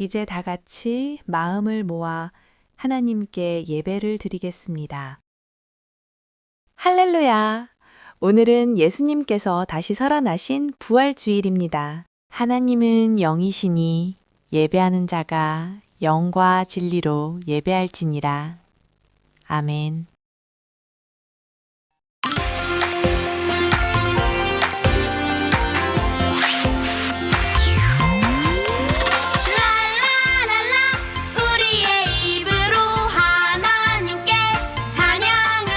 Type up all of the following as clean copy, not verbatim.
이제 다 같이 마음을 모아 하나님께 예배를 드리겠습니다. 할렐루야! 오늘은 예수님께서 다시 살아나신 부활주일입니다. 하나님은 영이시니 예배하는 자가 영과 진리로 예배할지니라. 아멘. 우리의 입으로 하나님께 찬양을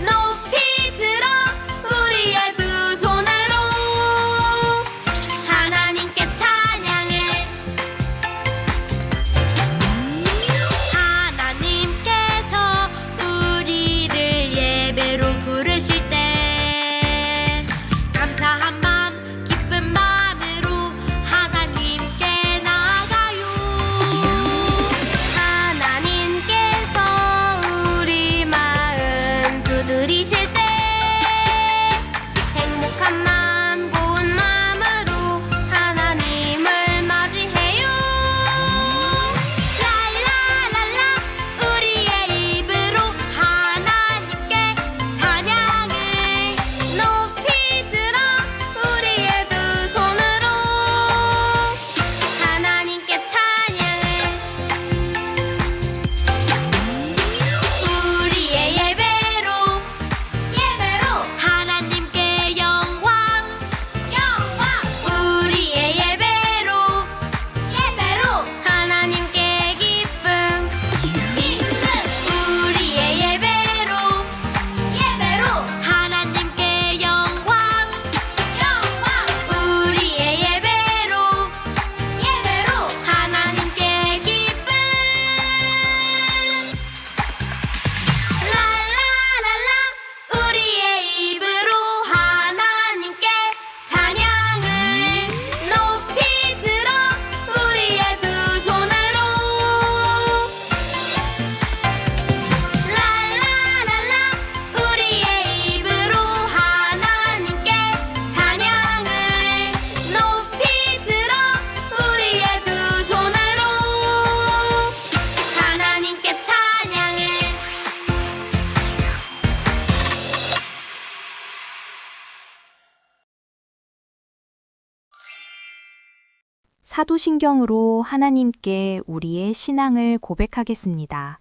높이 들어 우리의 두 손으로 하나님께 찬양을 하나님께서 우리를 예배로 부르실 때 감사한 마음 기쁜 마음으로 하나님께 나아가요. 하나님께서 우리 마음 두드리실 때 행복한 마음 고운 마음으로 하나님을 맞이해요. 랄라랄라 우리의 입으로 하나님께 찬양을 높이 들어 우리의 두 손으로 하나님께 찬양을 우리의 예배로 하나님께 영광 우리의 예배로 하나님께 기쁨 우리의 예배로 하나님께 영광 우리의 예배로 하나님께 기쁨 랄라랄라 우리의 입으로 하나님께 찬양을 높이 들어 우리의 두 손으로 랄라랄라 우리의 입으로 하나님께 찬양을 높이 들어 우리의 두 손으로 하나님께 찬양을 사도신경으로 하나님께 우리의 신앙을 고백하겠습니다.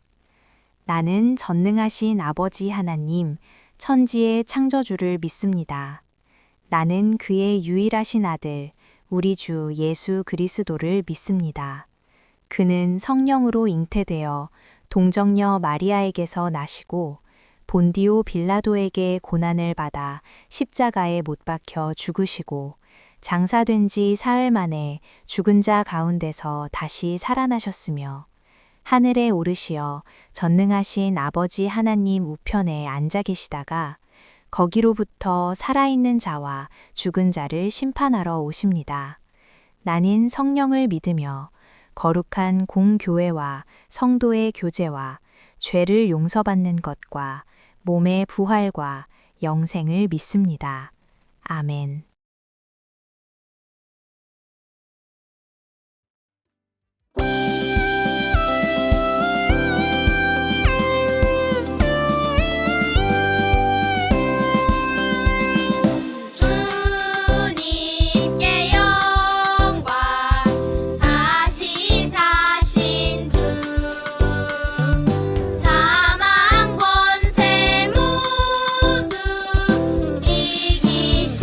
나는 전능하신 아버지 하나님, 천지의 창조주를 믿습니다. 나는 그의 유일하신 아들, 우리 주 예수 그리스도를 믿습니다. 그는 성령으로 잉태되어 동정녀 마리아에게서 나시고 본디오 빌라도에게 고난을 받아 십자가에 못 박혀 죽으시고 장사된 지 사흘 만에 죽은 자 가운데서 다시 살아나셨으며 하늘에 오르시어 전능하신 아버지 하나님 우편에 앉아 계시다가 거기로부터 살아있는 자와 죽은 자를 심판하러 오십니다. 나는 성령을 믿으며 거룩한 공교회와 성도의 교제와 죄를 용서받는 것과 몸의 부활과 영생을 믿습니다. 아멘. 주님께 영광 다시 사신 주 사망 권세 모두 이기신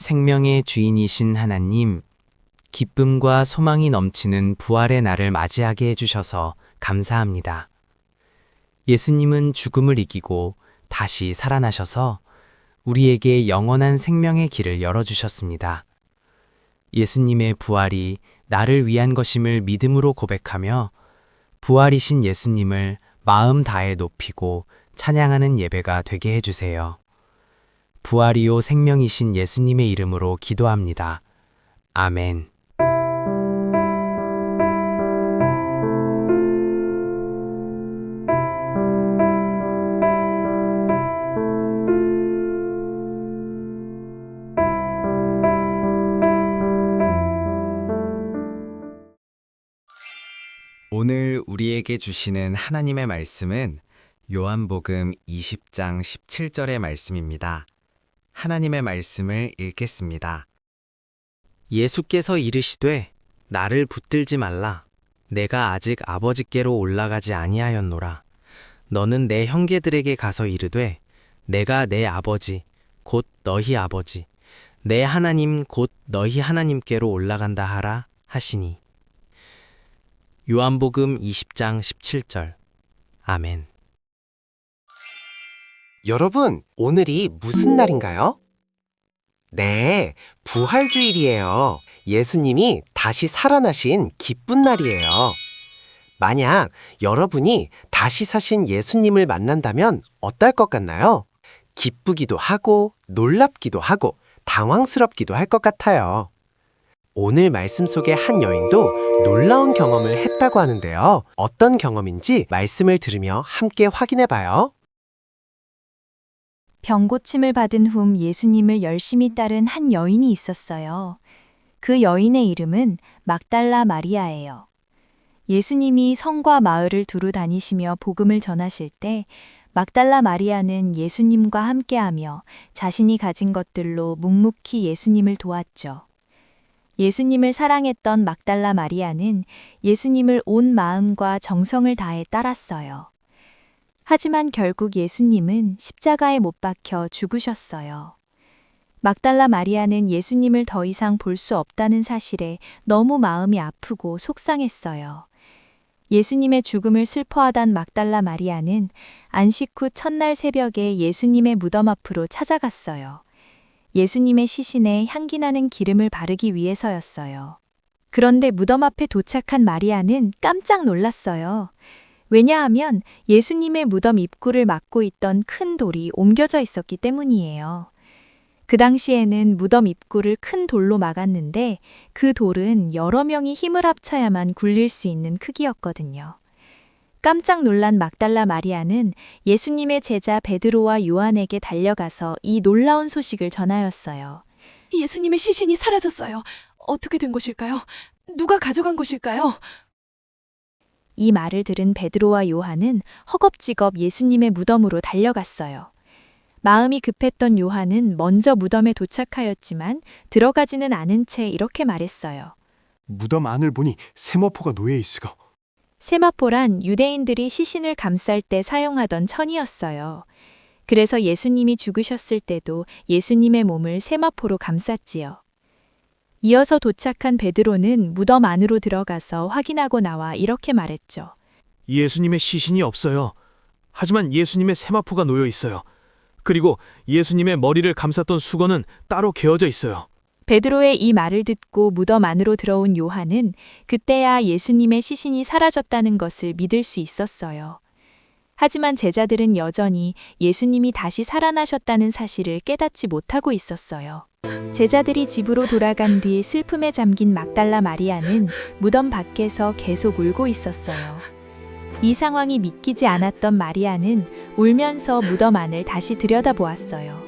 생명의 주인이신 하나님, 기쁨과 소망이 넘치는 부활의 날을 맞이하게 해주셔서 감사합니다. 예수님은 죽음을 이기고 다시 살아나셔서 우리에게 영원한 생명의 길을 열어주셨습니다. 예수님의 부활이 나를 위한 것임을 믿음으로 고백하며 부활이신 예수님을 마음 다해 높이고 찬양하는 예배가 되게 해주세요. 부활이요 생명이신 예수님의 이름으로 기도합니다. 아멘. 오늘 우리에게 주시는 하나님의 말씀은 요한복음 20장 17절의 말씀입니다. 하나님의 말씀을 읽겠습니다. 예수께서 이르시되 나를 붙들지 말라. 내가 아직 아버지께로 올라가지 아니하였노라. 너는 내 형제들에게 가서 이르되 내가 내 아버지 곧 너희 아버지 내 하나님 곧 너희 하나님께로 올라간다 하라 하시니. 요한복음 20장 17절. 아멘. 여러분, 오늘이 무슨 날인가요? 네, 부활주일이에요. 예수님이 다시 살아나신 기쁜 날이에요. 만약 여러분이 다시 사신 예수님을 만난다면 어떨 것 같나요? 기쁘기도 하고, 놀랍기도 하고, 당황스럽기도 할 것 같아요. 오늘 말씀 속의 한 여인도 놀라운 경험을 했다고 하는데요. 어떤 경험인지 말씀을 들으며 함께 확인해 봐요. 병고침을 받은 후 예수님을 열심히 따른 한 여인이 있었어요. 그 여인의 이름은 막달라 마리아예요. 예수님이 성과 마을을 두루 다니시며 복음을 전하실 때 막달라 마리아는 예수님과 함께하며 자신이 가진 것들로 묵묵히 예수님을 도왔죠. 예수님을 사랑했던 막달라 마리아는 예수님을 온 마음과 정성을 다해 따랐어요. 하지만 결국 예수님은 십자가에 못 박혀 죽으셨어요. 막달라 마리아는 예수님을 더 이상 볼 수 없다는 사실에 너무 마음이 아프고 속상했어요. 예수님의 죽음을 슬퍼하던 막달라 마리아는 안식 후 첫날 새벽에 예수님의 무덤 앞으로 찾아갔어요. 예수님의 시신에 향기나는 기름을 바르기 위해서였어요. 그런데 무덤 앞에 도착한 마리아는 깜짝 놀랐어요. 왜냐하면 예수님의 무덤 입구를 막고 있던 큰 돌이 옮겨져 있었기 때문이에요. 그 당시에는 무덤 입구를 큰 돌로 막았는데 그 돌은 여러 명이 힘을 합쳐야만 굴릴 수 있는 크기였거든요. 깜짝 놀란 막달라 마리아는 예수님의 제자 베드로와 요한에게 달려가서 이 놀라운 소식을 전하였어요. 예수님의 시신이 사라졌어요. 어떻게 된 것일까요? 누가 가져간 것일까요? 이 말을 들은 베드로와 요한은 허겁지겁 예수님의 무덤으로 달려갔어요. 마음이 급했던 요한은 먼저 무덤에 도착하였지만 들어가지는 않은 채 이렇게 말했어요. 무덤 안을 보니 세마포가 놓여 있으고. 세마포란 유대인들이 시신을 감쌀 때 사용하던 천이었어요. 그래서 예수님이 죽으셨을 때도 예수님의 몸을 세마포로 감쌌지요. 이어서 도착한 베드로는 무덤 안으로 들어가서 확인하고 나와 이렇게 말했죠. 예수님의 시신이 없어요. 하지만 예수님의 세마포가 놓여 있어요. 그리고 예수님의 머리를 감쌌던 수건은 따로 개어져 있어요. 베드로의 이 말을 듣고 무덤 안으로 들어온 요한은 그때야 예수님의 시신이 사라졌다는 것을 믿을 수 있었어요. 하지만 제자들은 여전히 예수님이 다시 살아나셨다는 사실을 깨닫지 못하고 있었어요. 제자들이 집으로 돌아간 뒤 슬픔에 잠긴 막달라 마리아는 무덤 밖에서 계속 울고 있었어요. 이 상황이 믿기지 않았던 마리아는 울면서 무덤 안을 다시 들여다보았어요.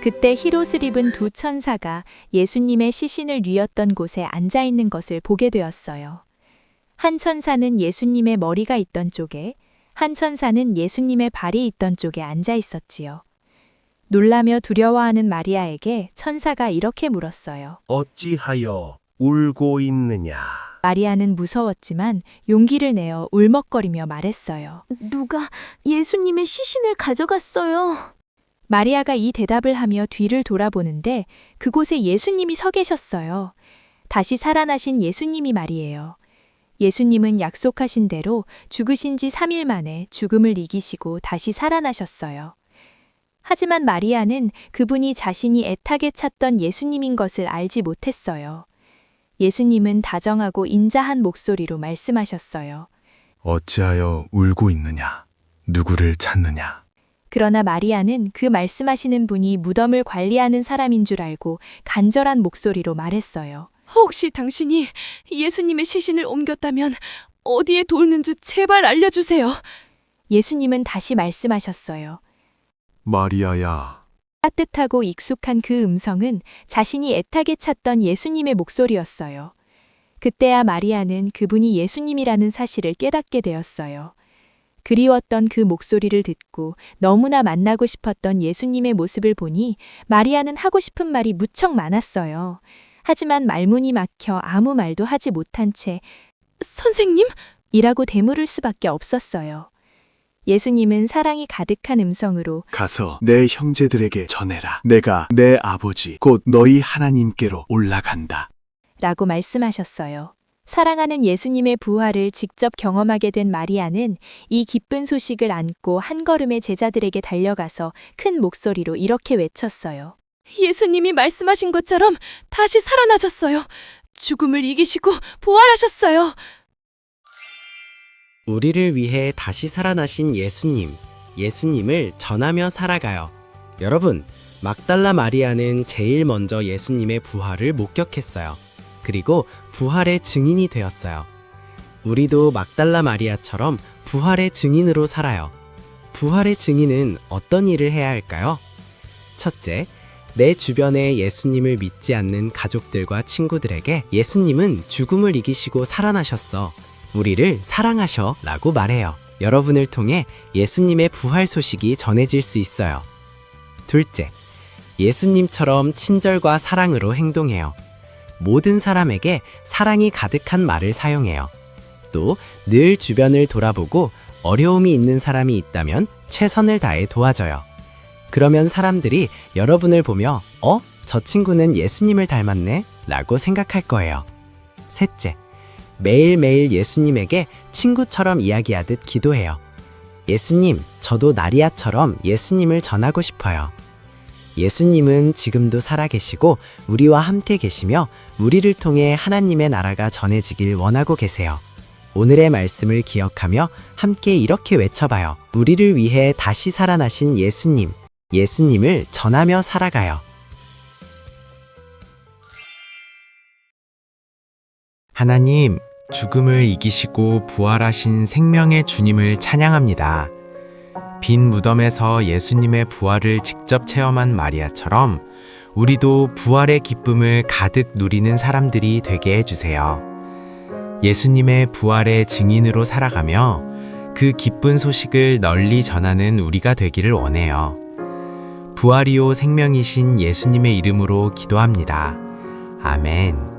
그때 흰옷을 입은 두 천사가 예수님의 시신을 뉘었던 곳에 앉아 있는 것을 보게 되었어요. 한 천사는 예수님의 머리가 있던 쪽에, 한 천사는 예수님의 발이 있던 쪽에 앉아 있었지요. 놀라며 두려워하는 마리아에게 천사가 이렇게 물었어요. 어찌하여 울고 있느냐? 마리아는 무서웠지만 용기를 내어 울먹거리며 말했어요. 누가 예수님의 시신을 가져갔어요. 마리아가 이 대답을 하며 뒤를 돌아보는데 그곳에 예수님이 서 계셨어요. 다시 살아나신 예수님이 말이에요. 예수님은 약속하신 대로 죽으신 지 3일 만에 죽음을 이기시고 다시 살아나셨어요. 하지만 마리아는 그분이 자신이 애타게 찾던 예수님인 것을 알지 못했어요. 예수님은 다정하고 인자한 목소리로 말씀하셨어요. 어찌하여 울고 있느냐? 누구를 찾느냐? 그러나 마리아는 그 말씀하시는 분이 무덤을 관리하는 사람인 줄 알고 간절한 목소리로 말했어요. 혹시 당신이 예수님의 시신을 옮겼다면 어디에 뒀는지 제발 알려주세요. 예수님은 다시 말씀하셨어요. 마리아야. 따뜻하고 익숙한 그 음성은 자신이 애타게 찾던 예수님의 목소리였어요. 그때야 마리아는 그분이 예수님이라는 사실을 깨닫게 되었어요. 그리웠던 그 목소리를 듣고 너무나 만나고 싶었던 예수님의 모습을 보니 마리아는 하고 싶은 말이 무척 많았어요. 하지만 말문이 막혀 아무 말도 하지 못한 채 선생님? 이라고 대물을 수밖에 없었어요. 예수님은 사랑이 가득한 음성으로 가서 내 형제들에게 전해라. 내가 내 아버지 곧 너희 하나님께로 올라간다. 라고 말씀하셨어요. 사랑하는 예수님의 부활을 직접 경험하게 된 마리아는 이 기쁜 소식을 안고 한 걸음에 제자들에게 달려가서 큰 목소리로 이렇게 외쳤어요. 예수님이 말씀하신 것처럼 다시 살아나셨어요. 죽음을 이기시고 부활하셨어요. 우리를 위해 다시 살아나신 예수님을 전하며 살아가요. 여러분, 막달라 마리아는 제일 먼저 예수님의 부활을 목격했어요. 그리고 부활의 증인이 되었어요. 우리도 막달라 마리아처럼 부활의 증인으로 살아요. 부활의 증인은 어떤 일을 해야 할까요? 첫째, 내 주변에 예수님을 믿지 않는 가족들과 친구들에게 예수님은 죽음을 이기시고 살아나셨어. 우리를 사랑하셔 라고 말해요. 여러분을 통해 예수님의 부활 소식이 전해질 수 있어요. 둘째, 예수님처럼 친절과 사랑으로 행동해요. 모든 사람에게 사랑이 가득한 말을 사용해요. 또 늘 주변을 돌아보고 어려움이 있는 사람이 있다면 최선을 다해 도와줘요. 그러면 사람들이 여러분을 보며 저 친구는 예수님을 닮았네 라고 생각할 거예요. 셋째, 매일매일 예수님에게 친구처럼 이야기하듯 기도해요. 예수님, 저도 나리아처럼 예수님을 전하고 싶어요. 예수님은 지금도 살아계시고 우리와 함께 계시며 우리를 통해 하나님의 나라가 전해지길 원하고 계세요. 오늘의 말씀을 기억하며 함께 이렇게 외쳐봐요. 우리를 위해 다시 살아나신 예수님을 전하며 살아가요. 하나님, 죽음을 이기시고 부활하신 생명의 주님을 찬양합니다. 빈 무덤에서 예수님의 부활을 직접 체험한 마리아처럼 우리도 부활의 기쁨을 가득 누리는 사람들이 되게 해주세요. 예수님의 부활의 증인으로 살아가며 그 기쁜 소식을 널리 전하는 우리가 되기를 원해요. 부활이요 생명이신 예수님의 이름으로 기도합니다. 아멘.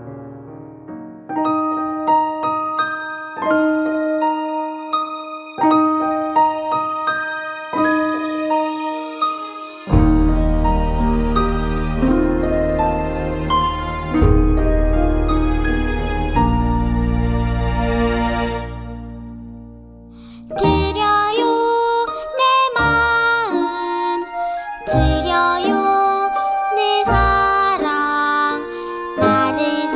드려요 내 마음 드려요 내 사랑 나를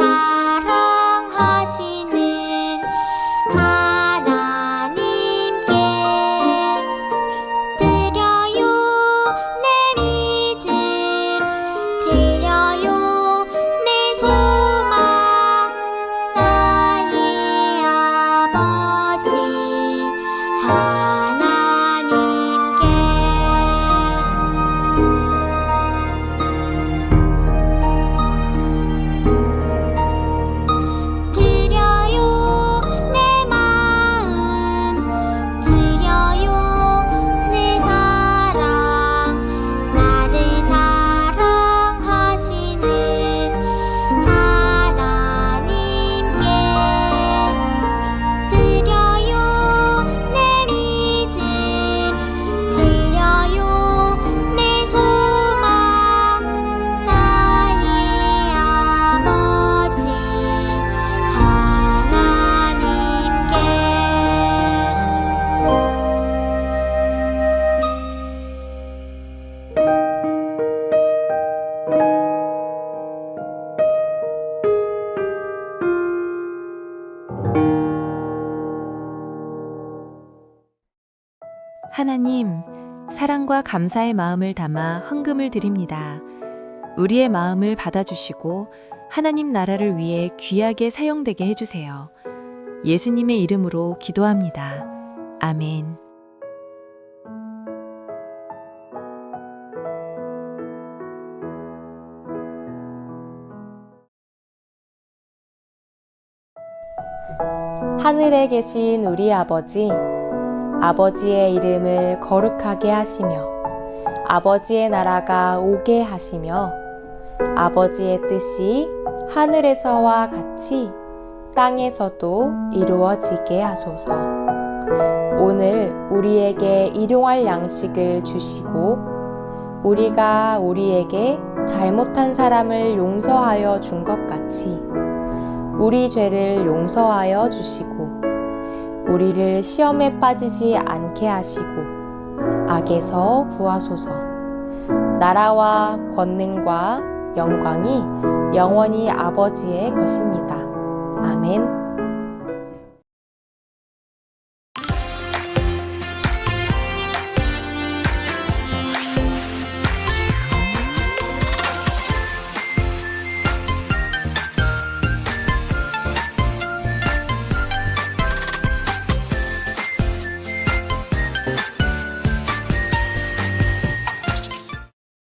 사랑과 감사의 마음을 담아 헌금을 드립니다. 우리의 마음을 받아주시고 하나님 나라를 위해 귀하게 사용되게 해주세요. 예수님의 이름으로 기도합니다. 아멘. 하늘에 계신 우리 아버지, 아버지의 이름을 거룩하게 하시며 아버지의 나라가 오게 하시며 아버지의 뜻이 하늘에서와 같이 땅에서도 이루어지게 하소서. 오늘 우리에게 일용할 양식을 주시고 우리가 우리에게 잘못한 사람을 용서하여 준 것 같이 우리 죄를 용서하여 주시고 우리를 시험에 빠지지 않게 하시고 악에서 구하소서. 나라와 권능과 영광이 영원히 아버지의 것입니다. 아멘.